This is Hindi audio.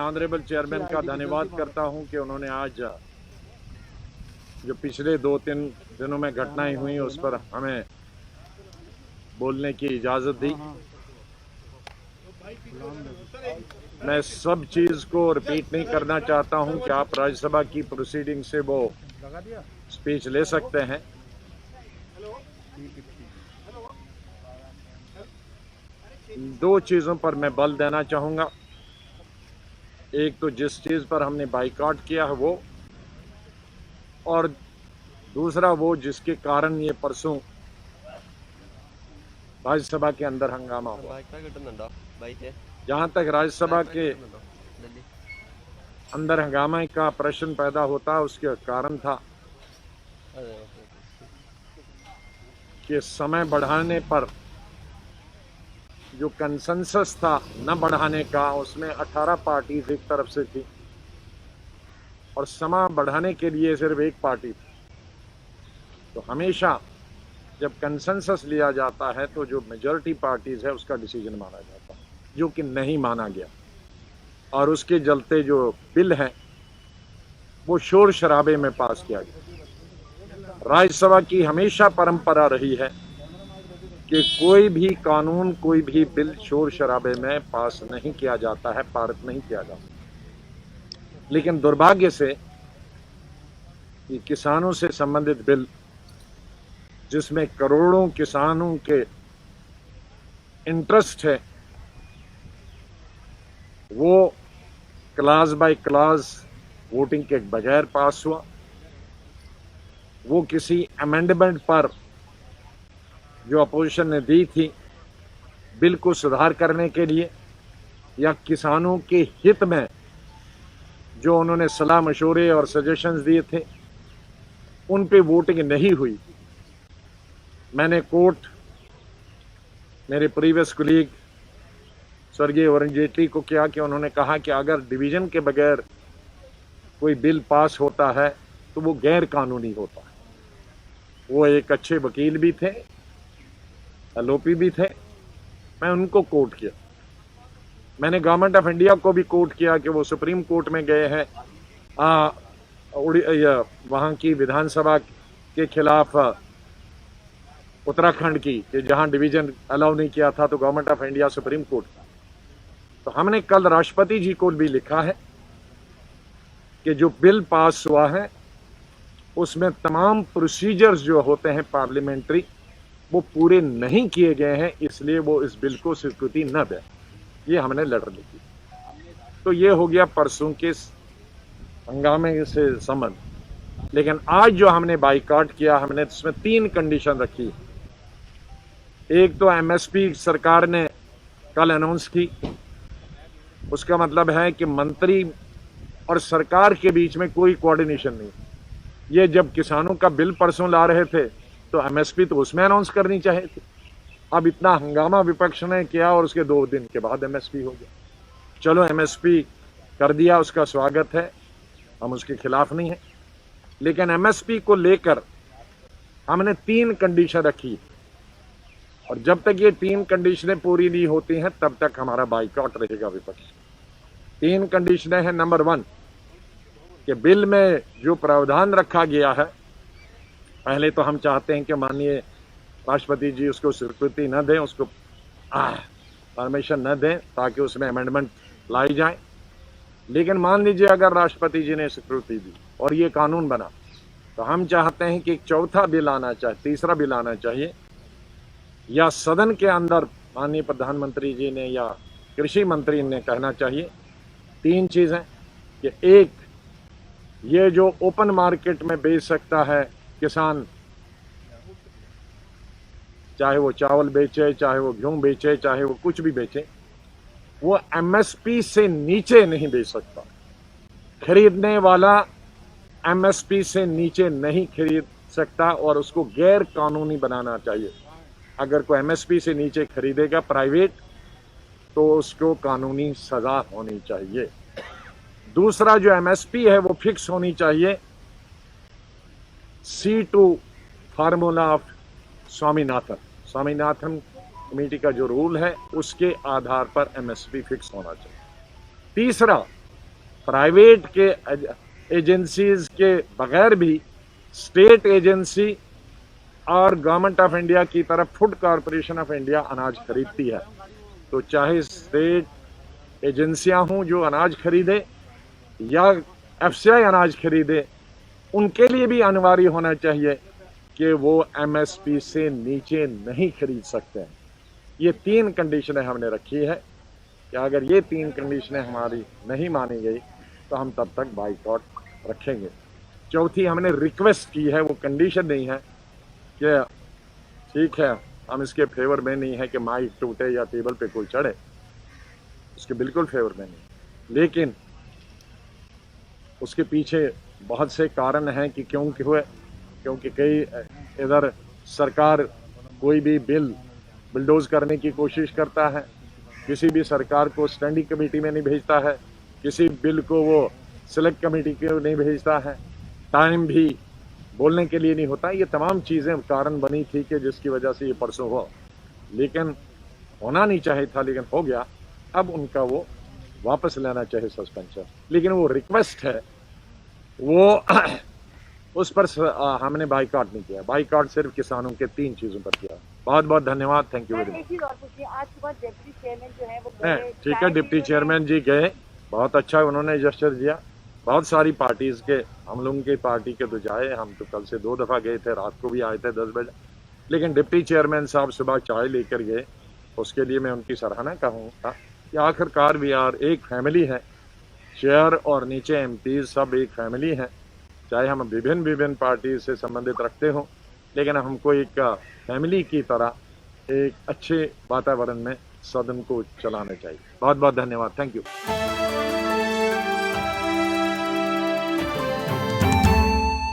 ऑनरेबल चेयरमैन का धन्यवाद करता हूं कि उन्होंने आज जो पिछले 2-3 दिनों में घटनाएं हुई उस पर हमें बोलने की इजाज़त दी। मैं सब चीज़ को रिपीट नहीं करना चाहता हूं कि आप राज्यसभा की प्रोसीडिंग से वो स्पीच ले सकते हैं। दो चीज़ों पर मैं बल देना चाहूँगा। एक तो जिस चीज़ पर हमने बाइकआउट किया है वो, और दूसरा वो जिसके कारण ये परसों राज्यसभा के अंदर हंगामा हुआ। जहाँ तक राज्यसभा के अंदर हंगामे का प्रश्न पैदा होता, उसके कारण था कि समय बढ़ाने पर जो कंसेंसस था न बढ़ाने का, उसमें 18 पार्टीज एक तरफ से थी और समय बढ़ाने के लिए सिर्फ एक पार्टी थी। तो हमेशा जब कंसेंसस लिया जाता है तो जो मेजॉरिटी पार्टीज है उसका डिसीजन माना जाता है, जो कि नहीं माना गया, और उसके चलते जो बिल है वो शोर शराबे में पास किया गया। राज्यसभा की हमेशा परंपरा रही है कि कोई भी कानून, कोई भी बिल शोर शराबे में पास नहीं किया जाता है, पारित नहीं किया जाता। लेकिन दुर्भाग्य से ये किसानों से संबंधित बिल, जिसमें करोड़ों किसानों के इंटरेस्ट है, वो क्लास बाय क्लास वोटिंग के बगैर पास हुआ। वो किसी अमेंडमेंट पर जो अपोजिशन ने दी थी बिल को सुधार करने के लिए, या किसानों के हित में जो उन्होंने सलाह मशवरे और सजेशंस दिए थे, उन पे वोटिंग नहीं हुई। मैंने कोर्ट मेरे प्रीवियस कुलीग स्वर्गीय अरुण जेटली को किया कि उन्होंने कहा कि अगर डिवीजन के बगैर कोई बिल पास होता है तो वो गैर कानूनी होता है। वो एक अच्छे वकील भी थे, एलओपी भी थे। मैं उनको कोर्ट किया। मैंने गवर्नमेंट ऑफ इंडिया को भी कोर्ट किया कि वो सुप्रीम कोर्ट में गए हैं वहाँ की विधानसभा के खिलाफ उत्तराखंड की, कि जहाँ डिवीजन अलाउ नहीं किया था, तो government of India supreme court. तो हमने कल राष्ट्रपति जी को भी लिखा है कि जो बिल पास हुआ है उसमें तमाम प्रोसीजर्स जो होते हैं पार्लियामेंट्री, वो पूरे नहीं किए गए हैं, इसलिए वो इस बिल को स्वीकृति न दें। ये हमने लेटर लिखी। तो ये हो गया परसों के हंगामे से संबंध। लेकिन आज जो हमने बाइकआउट किया, हमने इसमें 3 कंडीशन रखी। एक तो एमएसपी सरकार ने कल अनाउंस की। उसका मतलब है कि मंत्री और सरकार के बीच में कोई कोऑर्डिनेशन नहीं। ये जब किसानों का बिल परसों ला रहे थे तो एमएसपी तो उसमें अनाउंस करनी चाहिए थी। अब इतना हंगामा विपक्ष ने किया और उसके 2 दिन के बाद एमएसपी हो गया। चलो, एमएसपी कर दिया, उसका स्वागत है, हम उसके खिलाफ नहीं है। लेकिन एमएसपी को लेकर हमने 3 कंडीशन रखी, और जब तक ये 3 कंडीशनें पूरी नहीं होती हैं तब तक हमारा बाइकआउट रहेगा विपक्ष। 3 कंडीशनें हैं। नंबर 1 कि बिल में जो प्रावधान रखा गया है, पहले तो हम चाहते हैं कि माननीय राष्ट्रपति जी उसको स्वीकृति न दें, उसको परमिशन न दें, ताकि उसमें अमेंडमेंट लाई जाए। लेकिन मान लीजिए अगर राष्ट्रपति जी ने स्वीकृति दी और ये कानून बना, तो हम चाहते हैं कि एक चौथा बिल आना चाहिए, तीसरा बिल आना चाहिए, या सदन के अंदर माननीय प्रधानमंत्री जी ने या कृषि मंत्री ने कहना चाहिए 3 चीजें कि एक, ये जो ओपन मार्केट में बेच सकता है किसान, चाहे वो चावल बेचे, चाहे वो गेहूं बेचे, चाहे वो कुछ भी बेचे, वो एमएसपी से नीचे नहीं बेच सकता। खरीदने वाला एमएसपी से नीचे नहीं खरीद सकता, और उसको गैर कानूनी बनाना चाहिए। अगर कोई एमएसपी से नीचे खरीदेगा प्राइवेट, तो उसको कानूनी सजा होनी चाहिए। दूसरा, जो एमएसपी है वो फिक्स होनी चाहिए C2 formula of Swaminathan committee का जो रूल है उसके आधार पर एमएसपी फिक्स होना चाहिए। तीसरा, प्राइवेट के एजेंसीज के बगैर भी स्टेट एजेंसी और गवर्नमेंट ऑफ इंडिया की तरफ फूड कॉरपोरेशन ऑफ इंडिया अनाज खरीदती है। तो चाहे स्टेट एजेंसियां हों जो अनाज खरीदे या एफसीआई अनाज खरीदे, उनके लिए भी अनिवार्य होना चाहिए कि वो एमएसपी से नीचे नहीं खरीद सकते हैं। ये 3 कंडीशनें हमने रखी है कि अगर ये 3 कंडीशनें हमारी नहीं मानी गई तो हम तब तक बाइकआउट रखेंगे। चौथी हमने रिक्वेस्ट की है, वो कंडीशन नहीं है कि ठीक है हम इसके फेवर में नहीं है कि माइक टूटे या टेबल पे कोई चढ़े, उसके बिल्कुल फेवर में नहीं, लेकिन उसके पीछे बहुत से कारण हैं कि क्यों हुए। क्योंकि कई इधर सरकार कोई भी बिल बुलडोज करने की कोशिश करता है, किसी भी सरकार को स्टैंडिंग कमेटी में नहीं भेजता है, किसी बिल को वो सिलेक्ट कमेटी को नहीं भेजता है, टाइम भी बोलने के लिए नहीं होता। ये तमाम चीज़ें कारण बनी थी कि जिसकी वजह से ये परसों हुआ, लेकिन होना नहीं चाहिए था, लेकिन हो गया। अब उनका वो वापस लेना चाहिए सस्पेंशन, लेकिन वो रिक्वेस्ट है वो उस पर हमने बाइकआउट नहीं किया। बाइकआउट सिर्फ किसानों के 3 चीज़ों पर किया। बहुत बहुत धन्यवाद, थैंक यू वेरी मच। आज सुबह डिप्टी चेयरमैन जो है वो ठीक है, डिप्टी चेयरमैन जी गए, बहुत अच्छा उन्होंने जेस्चर दिया। बहुत सारी पार्टीज के, हम लोगों की पार्टी के तो जाए, हम तो कल से 2 दफ़ा गए थे, रात को भी आए थे 10 बजे, लेकिन डिप्टी चेयरमैन साहब सुबह चाय लेकर गए, उसके लिए मैं उनकी सराहना कहूँगा कि आखिरकार भी यार एक फैमिली है, चेयर और नीचे एमपीज सब एक फैमिली है। चाहे हम विभिन्न पार्टी से संबंधित रखते हों, लेकिन हमको एक फैमिली की तरह एक अच्छे वातावरण में सदन को चलाना चाहिए। बहुत बहुत धन्यवाद, थैंक यू।